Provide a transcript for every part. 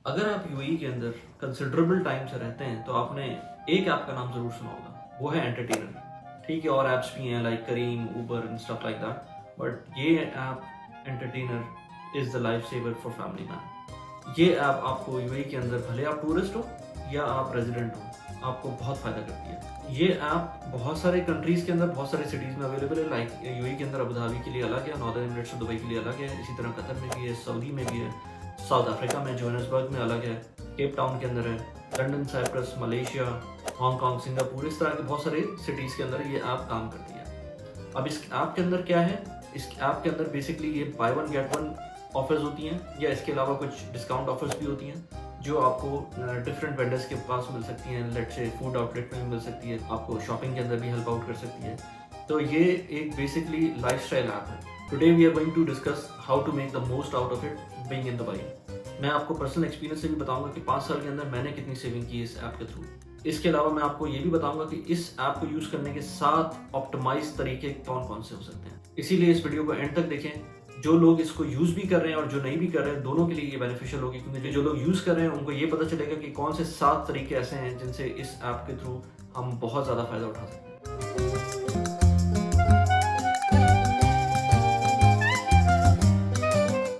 अगर आप यूएई के अंदर कंसिडरेबल टाइम से रहते हैं तो आपने एक ऐप का नाम जरूर सुना होगा, वो है एंटरटेनर। ठीक है, और ऐप्स भी हैं like Careem, Uber and stuff like that, but ये app entertainer is the life saver for family man. ये ऐप आपको यूएई के अंदर, भले आप टूरिस्ट हो या आप रेजिडेंट हो, आपको बहुत फायदा करती है। ये ऐप बहुत सारे कंट्रीज के अंदर, बहुत सारे सिटीज में अवेलेबल है। लाइक यूएई के अंदर अबू धाबी के लिए अलग है, नॉर्दर्न एमिरेट्स और दुबई के लिए अलग है, इसी तरह कतर में भी है, सऊदी में भी है, साउथ अफ्रीका में जोहान्सबर्ग में अलग है, केप टाउन के अंदर है, London, Cyprus, Malaysia, Hong Kong, Singapore, इस तरह के बहुत सारे सिटीज़ के अंदर ये ऐप काम करती है। अब इस ऐप के अंदर क्या है, इस ऐप के अंदर बेसिकली ये by one get one offers होती हैं, या इसके अलावा कुछ डिस्काउंट ऑफर्स भी होती हैं जो आपको डिफरेंट वेंडर्स के पास मिल सकती हैं। लेट्स से फूड आउटलेट में भी मिल सकती है, आपको शॉपिंग के अंदर भी हेल्प आउट कर सकती है। तो ये एक बेसिकली लाइफस्टाइल ऐप है। Today we are going to discuss how to make the most out of it being in Dubai. मैं आपको पर्सनल एक्सपीरियंस से भी बताऊंगा कि 5 साल के अंदर मैंने कितनी सेविंग की इस ऐप के थ्रू। इसके अलावा मैं आपको ये भी बताऊंगा कि इस ऐप को यूज करने के 7 ऑप्टिमाइज तरीके कौन कौन से हो सकते हैं। इसीलिए इस वीडियो को एंड तक देखें। जो लोग इसको यूज भी कर रहे हैं और जो नहीं भी कर रहे हैं, दोनों के लिए ये बेनिफिशियल होगी, क्योंकि जो लोग यूज कर रहे हैं उनको ये पता चलेगा कि कौन से 7 तरीके ऐसे हैं जिनसे इस ऐप के थ्रू हम बहुत ज्यादा फायदा उठा सकते हैं।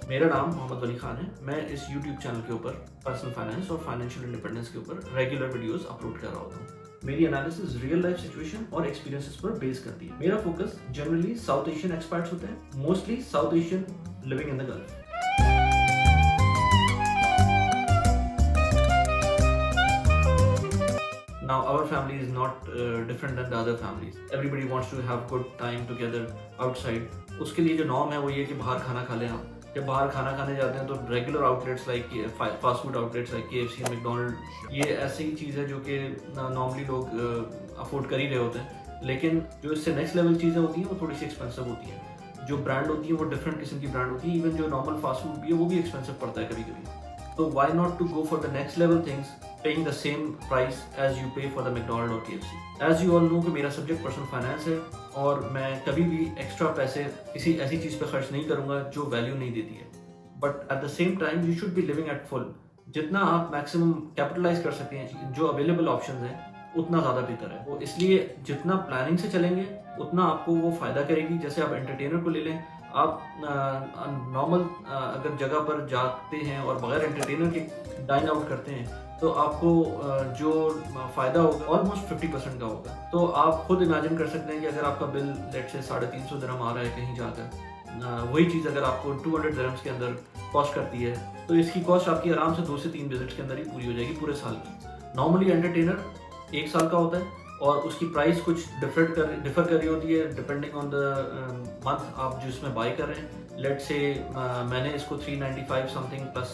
मेरा नाम मोहम्मद वली खान है। मैं इस YouTube चैनल के ऊपर पर्सनल फाइनेंस और फाइनेंशियल इंडिपेंडेंस के ऊपर रेगुलर वीडियोस अपलोड कर रहा होता हूँ। मेरी एनालिसिस रियल लाइफ सिचुएशन और एक्सपीरियंसेस पर बेस करती है। मेरा focus generally south Asian experts होते हैं, mostly south Asian living in the gulf. Now our family is not different than the other families. Everybody wants to have good time together outside. उसके लिए जो norm है वो ये कि बाहर खाना खा लें आप। जब बाहर खाना खाने जाते हैं तो regular outlets like fast food outlets like KFC, McDonald, ये ऐसी ही चीज़ है जो कि नॉर्मली लोग अफोर्ड कर ही रहे होते हैं। लेकिन जो इससे नेक्स्ट लेवल चीज़ें होती हैं वो थोड़ी सी एक्सपेंसिव होती हैं। जो ब्रांड होती है वो डिफरेंट किस्म की ब्रांड होती है। इवन जो नॉर्मल फास्ट फूड भी है वो भी एक्सपेंसिव पड़ता है कभी कभी। तो why not to go for the next level things paying the same price as you pay for the McDonald और KFC। As you all know कि मेरा सब्जेक्ट पर्सनल फाइनेंस है और मैं कभी भी एक्स्ट्रा पैसे किसी ऐसी चीज़ पे खर्च नहीं करूंगा जो वैल्यू नहीं देती है। But at the same time you should be living at full. जितना आप मैक्सिमम कैपिटलाइज कर सकते हैं, जो अवेलेबल ऑप्शन हैं, उतना ज़्यादा बेहतर है। वो इसलिए जितना प्लानिंग से चलेंगे उतना आपको वो फ़ायदा करेगी। जैसे आप एंटरटेनर को ले लें, आप नॉर्मल अगर जगह पर जाते हैं और बगैर एंटरटेनर के डाइन आउट करते हैं तो आपको जो फ़ायदा होगा ऑलमोस्ट 50% का होगा। तो आप खुद इमेजिन कर सकते हैं कि अगर आपका बिल लेट से 350 दिरहम आ रहा है कहीं जाकर, वही चीज़ अगर आपको 200 दिरहम्स के अंदर कॉस्ट करती है तो इसकी कॉस्ट आपकी आराम से 2 से 3 विजिट्स के अंदर ही पूरी हो जाएगी पूरे साल की। नॉर्मली एंटरटेनर 1 साल का होता है और उसकी प्राइस कुछ डिफर कर रही होती है डिपेंडिंग ऑन द मंथ आप जिसमें बाई कर रहे हैं। लेट से मैंने इसको 395 समथिंग प्लस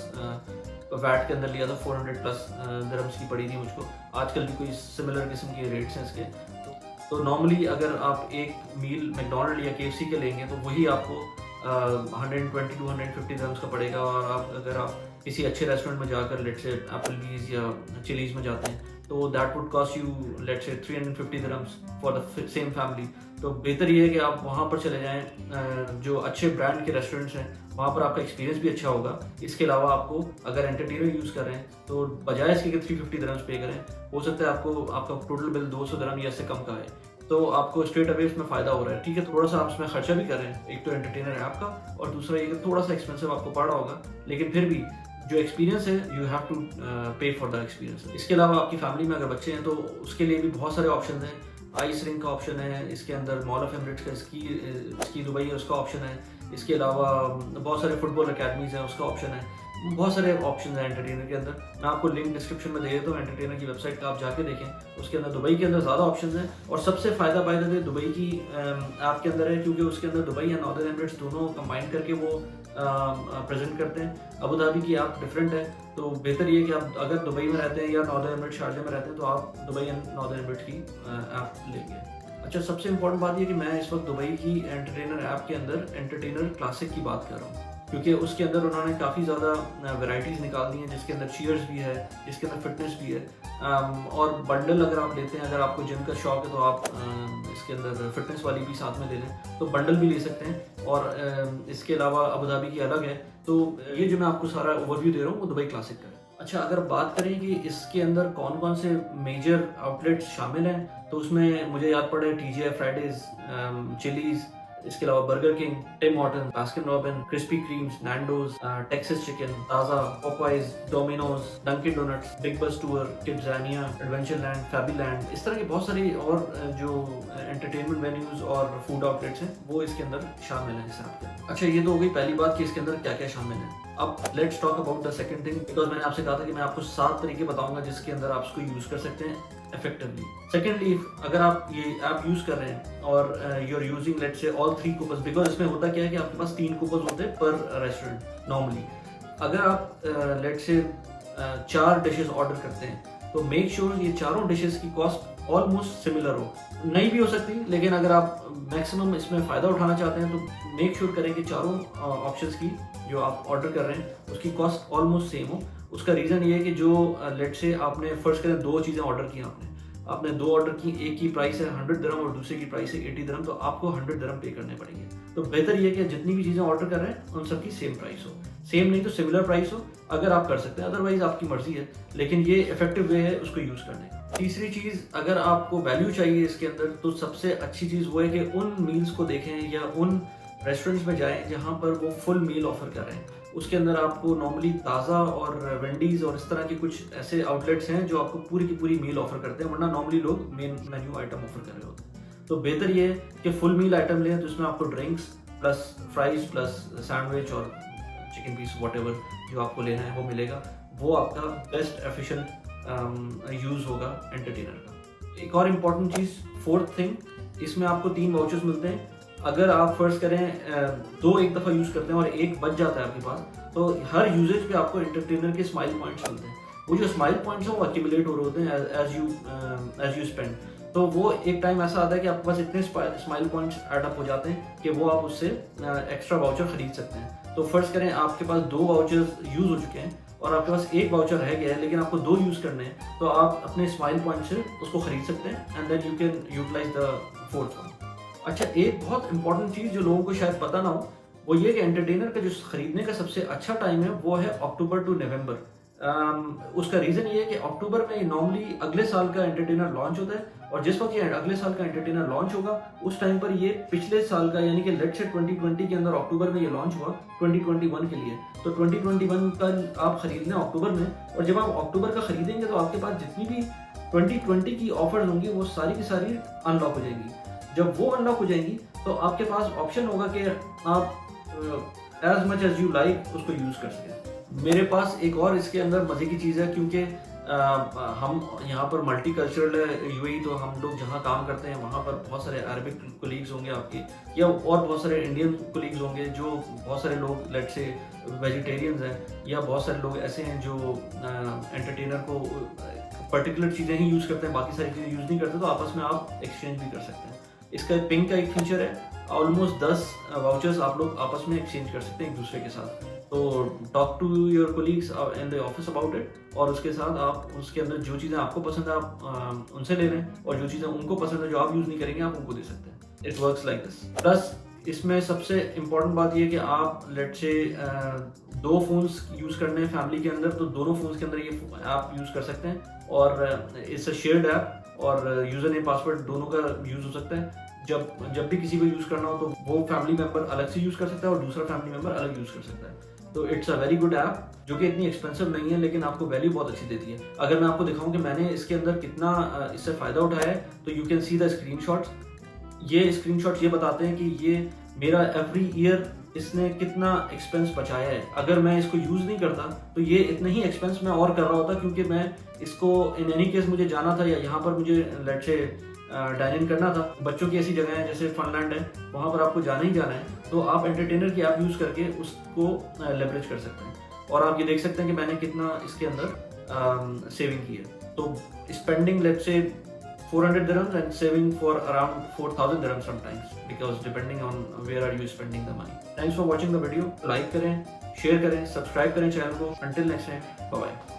वैट के अंदर लिया था, 400 प्लस दिरहम्स की पड़ी थी मुझको। आजकल भी कोई सिमिलर किस्म के रेट्स हैं इसके। तो नॉर्मली अगर आप एक मील मैकडोनल्ड या KFC के लेंगे तो वही आपको 120 टू 150 दिरहम्स का पड़ेगा। और अगर आप किसी अच्छे रेस्टोरेंट में जाकर लेट से एप्पलबीज या चिलीज में जाते हैं तो that would cost you let से 350 dirhams for the same family. तो बेहतर ये है कि आप वहाँ पर चले जाएं जो अच्छे ब्रांड के रेस्टोरेंट्स हैं, वहाँ पर आपका एक्सपीरियंस भी अच्छा होगा। इसके अलावा आपको अगर एंटरटेनर यूज़ कर रहे हैं तो बजाय इसके कि 350 दिरहम्स पे करें, हो सकता है आपका टोटल बिल 200 दिरहम या इससे कम का है। तो आपको स्ट्रेट अवे इसमें फ़ायदा हो रहा है। ठीक है, थोड़ा सा आप इसमें खर्चा भी कर रहे हैं, एक तो एंटरटेनर है आपका और दूसरा ये थोड़ा सा एक्सपेंसिव आपको पड़ रहा होगा, लेकिन फिर भी जो एक्सपीरियंस है यू हैव टू पे फॉर द एक्सपीरियंस। इसके अलावा आपकी फैमिली में अगर बच्चे हैं तो उसके लिए भी बहुत सारे ऑप्शन हैं। आइस रिंग का ऑप्शन है, इसके अंदर मॉल ऑफ एमिरेट्स का स्की दुबई है उसका ऑप्शन है। इसके अलावा बहुत सारे फुटबॉल अकेडमीज हैं उसका ऑप्शन है। बहुत सारे ऑप्शन हैं एंटरटेनर के अंदर। मैं आपको लिंक डिस्क्रिप्शन में दे देता हूँ एंटरटेनर की वेबसाइट का, आप जाके देखें। उसके अंदर दुबई के अंदर ज़्यादा ऑप्शन हैं और सबसे फ़ायदा बाय द वे दुबई की ऐप के अंदर है, क्योंकि उसके अंदर दुबई या नॉर्दर्न एमिरेट्स दोनों कंबाइन करके वो प्रेजेंट करते हैं। अबू धाबी की ऐप डिफरेंट है, तो बेहतर ये कि आप अगर दुबई में रहते हैं या नॉर्दर्न एमिरेट्स शारजा में रहते हैं तो आप दुबई एंड नॉर्दर्न एमिरेट्स की ऐप लेंगे। अच्छा, सबसे इंपॉर्टेंट बात ये कि मैं इस वक्त दुबई की एंटरटेनर ऐप के अंदर एंटरटेनर क्लासिक की बात कर रहा हूँ, क्योंकि उसके अंदर उन्होंने काफ़ी ज़्यादा वैरायटीज़ निकाल दी हैं, जिसके अंदर चीयर्स भी है, जिसके अंदर फिटनेस भी है। और बंडल अगर आप लेते हैं, अगर आपको जिम का शौक है तो आप इसके अंदर फिटनेस वाली भी साथ में ले लें, तो बंडल भी ले सकते हैं। और इसके अलावा अबू धाबी की अलग है। तो ये जो मैं आपको सारा ओवरव्यू दे रहा हूँ वो दुबई क्लासिक का है। अच्छा, अगर बात करें कि इसके अंदर कौन कौन से मेजर आउटलेट्स शामिल हैं, तो उसमें मुझे याद पड़े TGI फ्राइडेज, चिलीज, इसके अलावा Burger King, Tim Horton, Baskin Robin, Krispy Kremes, Nando's, Texas Chicken, ताजा, Popeyes, Domino's, Dunkin Donuts, Big Bus Tour, KidZania, Adventure Land, Fabyland, इस तरह के बहुत सारी और जो एंटरटेनमेंट वेन्यूज और फूड आउटलेट्स हैं वो इसके अंदर शामिल हैं हिसाब के। अच्छा, ये तो हो गई पहली बात कि इसके अंदर क्या क्या शामिल है। अब let's talk about the second thing, because मैंने आपसे कहा था कि मैं आपको 7 तरीके बताऊंगा जिसके अंदर आप इसको यूज कर सकते हैं इफेक्टिवली। सेकेंडली, अगर आप ये ऐप यूज कर रहे हैं और you are using let's say all 3 coupons, because इसमें होता क्या है कि आपके पास 3 कूपन्स होते हैं पर रेस्टोरेंट नॉर्मली। अगर आप लेट्स से 4 डिशेस ऑर्डर करते हैं तो मेक श्योर ये चारों डिशेस की कॉस्ट ऑलमोस्ट सिमिलर हो। नहीं भी हो सकती, लेकिन अगर आप मैक्सिमम इसमें फ़ायदा उठाना चाहते हैं तो मेक श्योर करें कि चारों ऑप्शंस की जो आप ऑर्डर कर रहे हैं उसकी कॉस्ट ऑलमोस्ट सेम हो। उसका रीज़न ये है कि जो लेट्स से आपने फर्स्ट करें 2 चीज़ें ऑर्डर की, आपने 2 ऑर्डर की, एक की प्राइस है 100 दिरहम और दूसरे की प्राइस है 80 दिरहम, तो आपको 100 दिरहम पे करने पड़ेंगे। तो बेहतर ये है कि जितनी भी चीज़ें ऑर्डर कर रहे हैं उन सबकी सेम प्राइस हो, सेम नहीं तो सिमिलर प्राइस हो अगर आप कर सकते हैं, अदरवाइज आपकी मर्जी है, लेकिन ये इफेक्टिव वे है उसको यूज़ करने का। तीसरी चीज़, अगर आपको वैल्यू चाहिए इसके अंदर तो सबसे अच्छी चीज़ वो है कि उन मील्स को देखें या उन रेस्टोरेंट्स में जाएं जहाँ पर वो फुल मील ऑफर कर रहे हैं। उसके अंदर आपको नॉर्मली ताज़ा और वेंडीज और इस तरह के कुछ ऐसे आउटलेट्स हैं जो आपको पूरी की पूरी मील ऑफर करते हैं, वरना नॉर्मली लोग मेन मेन्यू आइटम ऑफर कर रहे होते हैं। तो बेहतर ये है कि फुल मील आइटम लें, तो इसमें आपको drinks plus fries plus sandwich और चिकन पीस वॉटेवर जो आपको लेना है वो मिलेगा। वो आपका बेस्ट एफिशिएंट यूज़ होगा एंटरटेनर का। एक और इम्पॉर्टेंट चीज़, फोर्थ थिंग, इसमें आपको 3 वाउचर्स मिलते हैं। अगर आप फर्स्ट करें 2 एक दफ़ा यूज़ करते हैं और 1 बच जाता है आपके पास, तो हर यूजेज पे आपको एंटरटेनर के स्माइल पॉइंट्स मिलते हैं। वो जो स्माइल पॉइंट्स हैं वो एक्यूमुलेट हो रहे होते हैं एज यू स्पेंड। तो वो एक टाइम ऐसा आता है कि आपके पास इतने स्माइल पॉइंट्स ऐड अप हो जाते हैं कि वो आप उससे एक्स्ट्रा वाउचर खरीद सकते हैं। तो फर्स्ट करें आपके पास 2 वाउचर्स यूज़ हो चुके हैं और आपके पास 1 वाउचर रह गया है, लेकिन आपको 2 यूज़ करने हैं, तो आप अपने स्माइल पॉइंट से उसको खरीद सकते हैं and then you can utilize the fourth one. अच्छा, एक बहुत इंपॉर्टेंट चीज़ जो लोगों को शायद पता ना हो वो ये कि एंटरटेनर का जो खरीदने का सबसे अच्छा टाइम है वो है अक्टूबर टू नवंबर। उसका रीज़न ये है कि अक्टूबर में नॉर्मली अगले साल का एंटरटेनर लॉन्च होता है और जिस वक्त ये अगले साल का एंटरटेनर लॉन्च होगा उस टाइम पर ये पिछले साल का यानी कि लेट्स से 2020 के अंदर अक्टूबर में ये लॉन्च हुआ 2021 के लिए, तो 2021 का आप खरीदने अक्टूबर में, और जब आप अक्टूबर का खरीदेंगे तो आपके पास जितनी भी 2020 की ऑफर्स होंगी वो सारी की सारी अनलॉक हो जाएंगी। जब वो अनलॉक हो जाएंगी तो आपके पास ऑप्शन होगा कि आप as much as you like उसको यूज़ कर सकें। मेरे पास एक और इसके अंदर मज़े की चीज़ है, क्योंकि हम यहाँ पर मल्टी कल्चरल है यूएई, तो हम लोग जहाँ काम करते हैं वहाँ पर बहुत सारे अरबिक कोलीग्स होंगे आपके, या और बहुत सारे इंडियन कोलीग्स होंगे, जो बहुत सारे लोग लेट्स से वेजिटेरियंस हैं, या बहुत सारे लोग ऐसे हैं जो एंटरटेनर को पर्टिकुलर चीज़ें ही यूज़ करते हैं, बाकी सारी चीज़ें यूज़ नहीं करते, तो आपस में आप एक्सचेंज भी कर सकते हैं। इसका पिंग का एक फीचर है, ऑलमोस्ट 10 वाउचर्स आप लोग आपस में एक्सचेंज कर सकते हैं एक दूसरे के साथ। तो talk to your colleagues in the office about it, और उसके साथ आप उसके अंदर जो चीज़ें आपको पसंद है आप उनसे ले लें, और जो चीज़ें उनको पसंद है जो आप यूज़ नहीं करेंगे आप उनको दे सकते हैं। It works like this. Plus इसमें सबसे इम्पॉर्टेंट बात ये कि आप लेट्स से 2 फोन्स यूज़ करने हैं फैमिली के अंदर, तो दोनों फोन्स के अंदर ये आप यूज़ कर सकते हैं, और इट्स अ शेयर्ड ऐप और यूज़र नेम पासवर्ड दोनों का यूज़ हो सकता है। जब भी किसी को यूज़ करना हो तो वो फैमिली मेंबर अलग से यूज़ कर सकता है और दूसरा फैमिली मेंबर अलग यूज़ कर सकता है। तो it's a very good app जो कि इतनी एक्सपेंसिव नहीं है, लेकिन आपको वैल्यू बहुत अच्छी देती है। अगर मैं आपको दिखाऊं कि मैंने इसके अंदर कितना इससे फ़ायदा उठाया है, तो you can see the screenshots. ये स्क्रीनशॉट्स ये बताते हैं कि ये मेरा एवरी ईयर इसने कितना एक्सपेंस बचाया है। अगर मैं इसको यूज़ नहीं करता तो ये इतना ही एक्सपेंस मैं और कर रहा होता, क्योंकि मैं इसको इन एनी केस मुझे जाना था या यहाँ पर मुझे लेट्स से डाइन इन करना था। बच्चों की ऐसी जगह है जैसे फनलैंड है, वहाँ पर आपको जाना ही जाना है, तो आप एंटरटेनर की ऐप यूज़ करके उसको लेवरेज कर सकते हैं। और आप ये देख सकते हैं कि मैंने कितना इसके अंदर सेविंग की है। तो spending let's say 400 dirhams and saving for around 4,000 dirhams sometimes, because depending on where are you spending the money. Thanks for watching the video. Like करें, share करें, subscribe करें चैनल को. Until next time, bye bye.